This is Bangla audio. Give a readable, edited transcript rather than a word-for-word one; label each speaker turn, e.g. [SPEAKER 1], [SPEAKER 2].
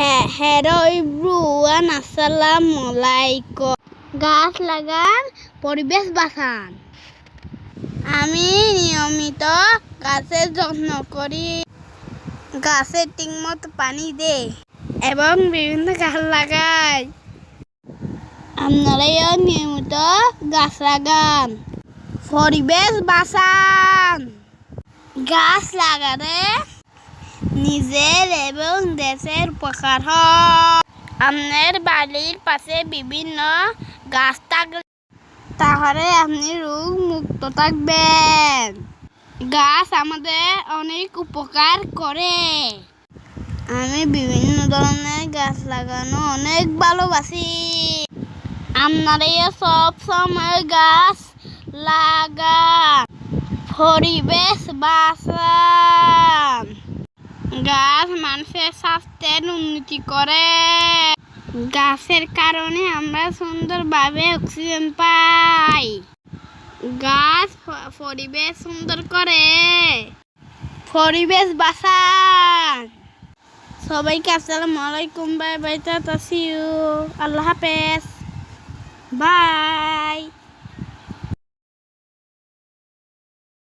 [SPEAKER 1] হ্যালো এভরিওয়ান, আসসালামু আলাইকুম। গাছ লাগান, পরিবেশ বাঁচান। আমি নিয়মিত গাছের যত্ন করি, গাছে ঠিকমতো পানি দেই এবং বিভিন্ন গাছ লাগাই। আপনারাও নিয়মিত গাছ লাগান, পরিবেশ বাঁচান। গাছ লাগালে নিজের এবং দেশের উপকার হয়। আপনার বাড়ির পাশে বিভিন্ন গাছ থাকলে তাহলে আপনি রোগ মুক্ত থাকবেন। গাছ আমাদের অনেক উপকার করে। আমি বিভিন্ন ধরনের গাছ লাগানো অনেক ভালোবাসি। আপনারাও সব সময় গাছ লাগান, পরিবেশ বাঁচান। গাছ মানুষের স্বাস্থ্যের উন্নতি করে। গাছের কারণে আমরা সুন্দরভাবে অক্সিজেন পাই। গাছ পরিবেশ সুন্দর করে, পরিবেশ বাঁচান। সবাইকে আসসালামু আলাইকুম, bye bye, tata, see you, আল্লাহ হাফেজ, বাই।